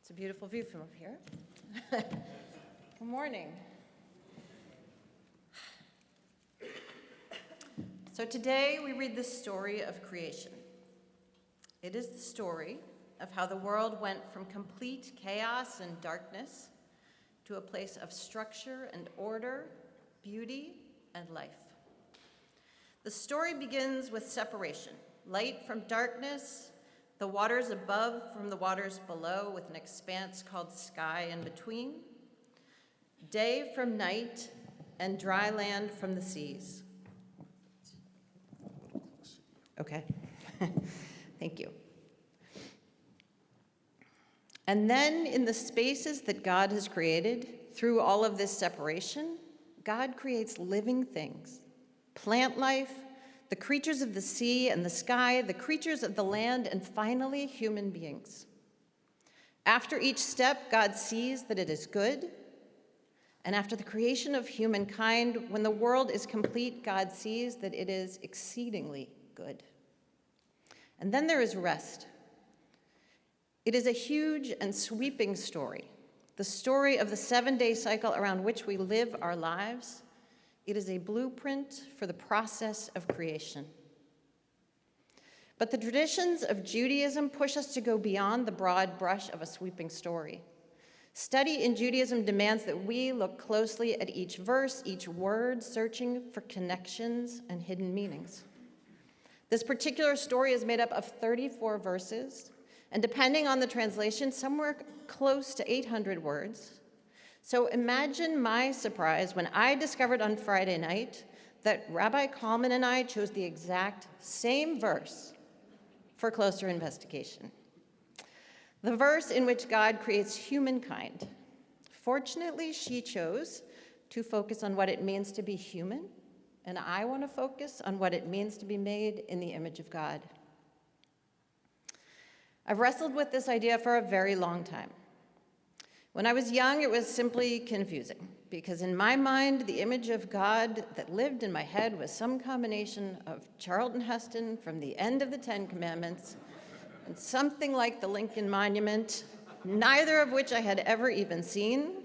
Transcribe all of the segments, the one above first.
It's a beautiful view from up here. Good morning. So today we read the story of creation. It is the story of how the world went from complete chaos and darkness to a place of structure and order, beauty and life. The story begins with separation, light from darkness, the waters above from the waters below with an expanse called sky in between, day from night, and dry land from the seas. Okay, thank you. And then in the spaces that God has created, through all of this separation, God creates living things, plant life, the creatures of the sea and the sky, the creatures of the land, and finally, human beings. After each step, God sees that it is good. And after the creation of humankind, when the world is complete, God sees that it is exceedingly good. And then there is rest. It is a huge and sweeping story, the story of the 7-day cycle around which we live our lives. It is a blueprint for the process of creation. But the traditions of Judaism push us to go beyond the broad brush of a sweeping story. Study in Judaism demands that we look closely at each verse, each word, searching for connections and hidden meanings. This particular story is made up of 34 verses, and depending on the translation, somewhere close to 800 words. So imagine my surprise when I discovered on Friday night that Rabbi Kalman and I chose the exact same verse for closer investigation. The verse in which God creates humankind. Fortunately, she chose to focus on what it means to be human, and I want to focus on what it means to be made in the image of God. I've wrestled with this idea for a very long time. When I was young, it was simply confusing, because in my mind, the image of God that lived in my head was some combination of Charlton Heston from the end of the Ten Commandments and something like the Lincoln Monument, neither of which I had ever even seen,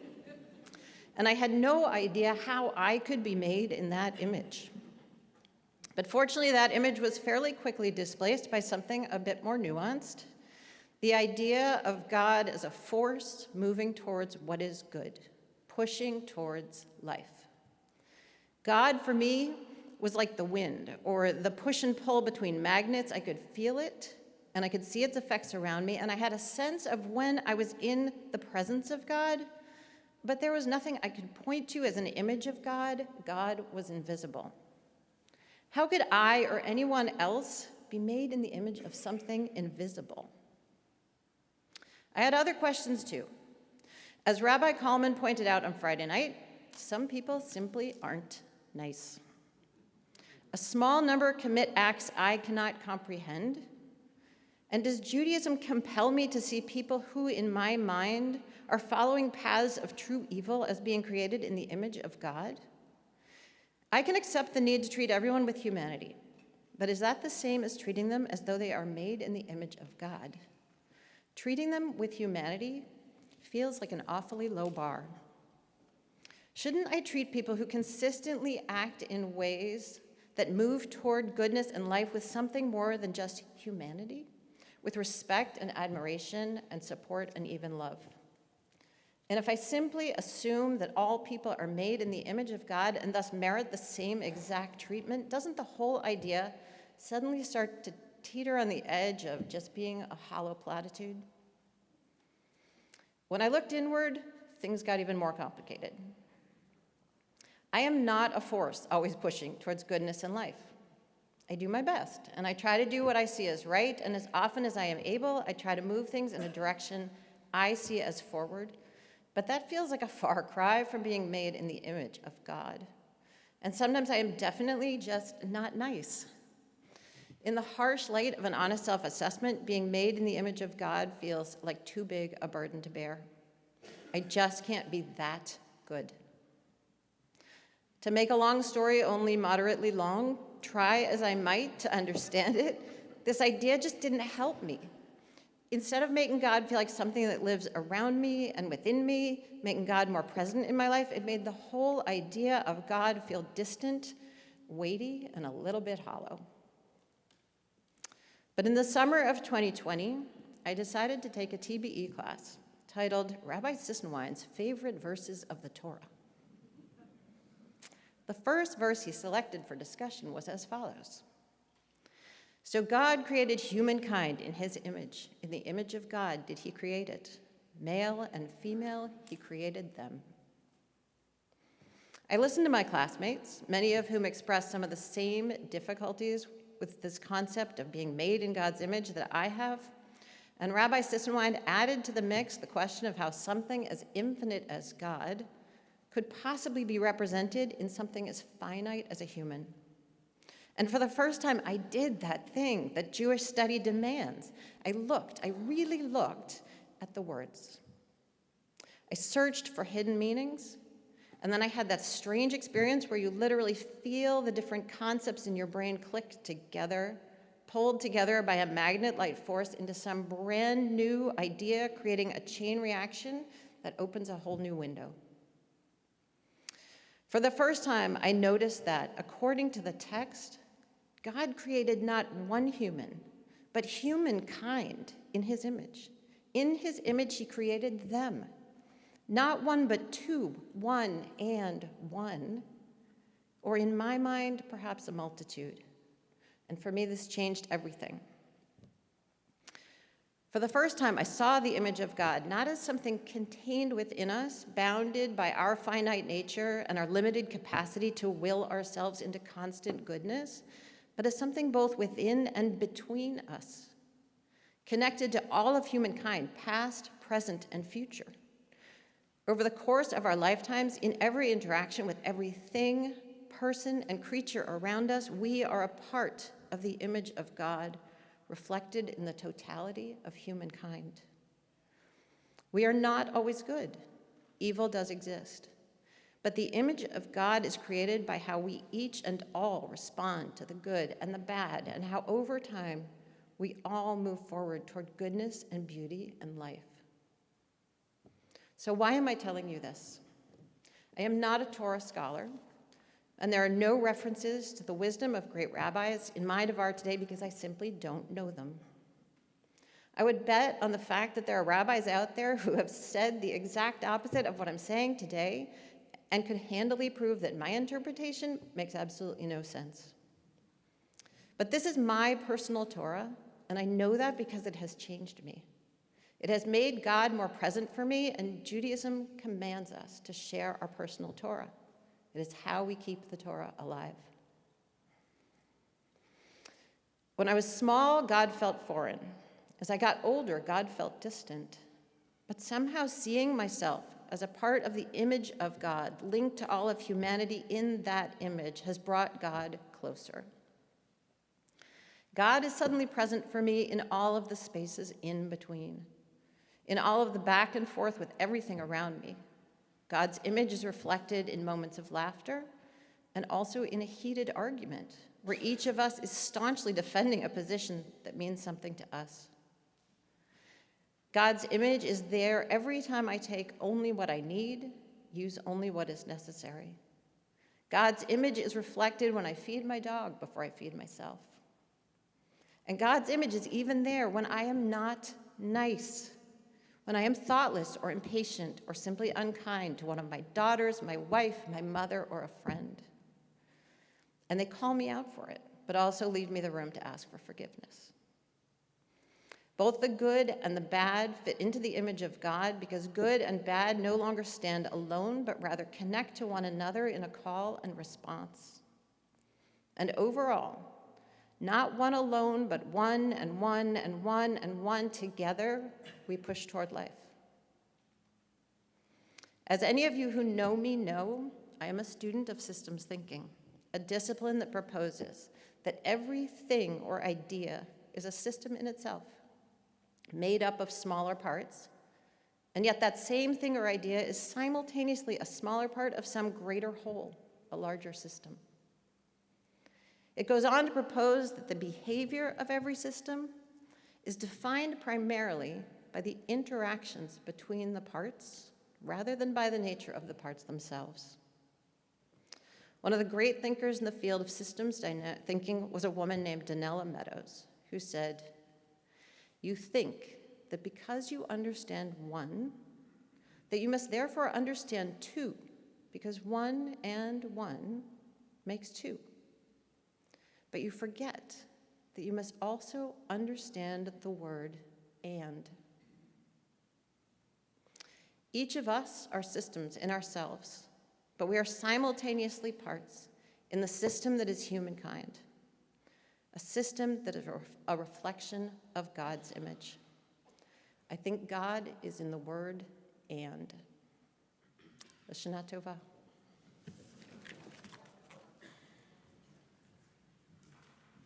and I had no idea how I could be made in that image. But fortunately, that image was fairly quickly displaced by something a bit more nuanced. The idea of God as a force moving towards what is good, pushing towards life. God, for me, was like the wind, or the push and pull between magnets. I could feel it, and I could see its effects around me, and I had a sense of when I was in the presence of God, but there was nothing I could point to as an image of God. God was invisible. How could I or anyone else be made in the image of something invisible? I had other questions too. As Rabbi Kalman pointed out on Friday night, some people simply aren't nice. A small number commit acts I cannot comprehend. And does Judaism compel me to see people who, in my mind, are following paths of true evil as being created in the image of God? I can accept the need to treat everyone with humanity, but is that the same as treating them as though they are made in the image of God? Treating them with humanity feels like an awfully low bar. Shouldn't I treat people who consistently act in ways that move toward goodness and life with something more than just humanity, with respect and admiration and support and even love? And if I simply assume that all people are made in the image of God and thus merit the same exact treatment, doesn't the whole idea suddenly start to teeter on the edge of just being a hollow platitude? When I looked inward, things got even more complicated. I am not a force always pushing towards goodness in life. I do my best, and I try to do what I see as right, and as often as I am able, I try to move things in a direction I see as forward. But that feels like a far cry from being made in the image of God. And sometimes I am definitely just not nice. In the harsh light of an honest self-assessment, being made in the image of God feels like too big a burden to bear. I just can't be that good. To make a long story only moderately long, try as I might to understand it, this idea just didn't help me. Instead of making God feel like something that lives around me and within me, making God more present in my life, it made the whole idea of God feel distant, weighty, and a little bit hollow. But in the summer of 2020, I decided to take a TBE class titled Rabbi Sissenwein's Favorite Verses of the Torah. The first verse he selected for discussion was as follows. So God created humankind in his image. In the image of God did he create it. Male and female, he created them. I listened to my classmates, many of whom expressed some of the same difficulties with this concept of being made in God's image that I have. And Rabbi Sissenwein added to the mix the question of how something as infinite as God could possibly be represented in something as finite as a human. And for the first time, I did that thing that Jewish study demands. I really looked at the words. I searched for hidden meanings, and then I had that strange experience where you literally feel the different concepts in your brain click together, pulled together by a magnet-like force into some brand new idea, creating a chain reaction that opens a whole new window. For the first time, I noticed that, according to the text, God created not one human, but humankind in his image. In his image, he created them. Not one, but two, one and one. Or in my mind, perhaps a multitude. And for me, this changed everything. For the first time, I saw the image of God not as something contained within us, bounded by our finite nature and our limited capacity to will ourselves into constant goodness, but as something both within and between us, connected to all of humankind, past, present, and future. Over the course of our lifetimes, in every interaction with everything, person, and creature around us, we are a part of the image of God, reflected in the totality of humankind. We are not always good. Evil does exist. But the image of God is created by how we each and all respond to the good and the bad, and how over time we all move forward toward goodness and beauty and life. So why am I telling you this? I am not a Torah scholar, and there are no references to the wisdom of great rabbis in my Devar today because I simply don't know them. I would bet on the fact that there are rabbis out there who have said the exact opposite of what I'm saying today and could handily prove that my interpretation makes absolutely no sense. But this is my personal Torah, and I know that because it has changed me. It has made God more present for me, and Judaism commands us to share our personal Torah. It is how we keep the Torah alive. When I was small, God felt foreign. As I got older, God felt distant. But somehow seeing myself as a part of the image of God, linked to all of humanity in that image, has brought God closer. God is suddenly present for me in all of the spaces in between, in all of the back and forth with everything around me. God's image is reflected in moments of laughter and also in a heated argument where each of us is staunchly defending a position that means something to us. God's image is there every time I take only what I need, use only what is necessary. God's image is reflected when I feed my dog before I feed myself. And God's image is even there when I am not nice, when I am thoughtless or impatient or simply unkind to one of my daughters, my wife, my mother, or a friend. And they call me out for it, but also leave me the room to ask for forgiveness. Both the good and the bad fit into the image of God because good and bad no longer stand alone, but rather connect to one another in a call and response. And overall, not one alone, but one and one and one and one together, we push toward life. As any of you who know me know, I am a student of systems thinking, a discipline that proposes that everything or idea is a system in itself, made up of smaller parts, and yet that same thing or idea is simultaneously a smaller part of some greater whole, a larger system. It goes on to propose that the behavior of every system is defined primarily by the interactions between the parts rather than by the nature of the parts themselves. One of the great thinkers in the field of systems thinking was a woman named Donella Meadows, who said, "You think that because you understand one, that you must therefore understand two, because one and one makes two. But you forget that you must also understand the word and." Each of us are systems in ourselves, but we are simultaneously parts in the system that is humankind, a system that is a reflection of God's image. I think God is in the word and. Hashanah Tova.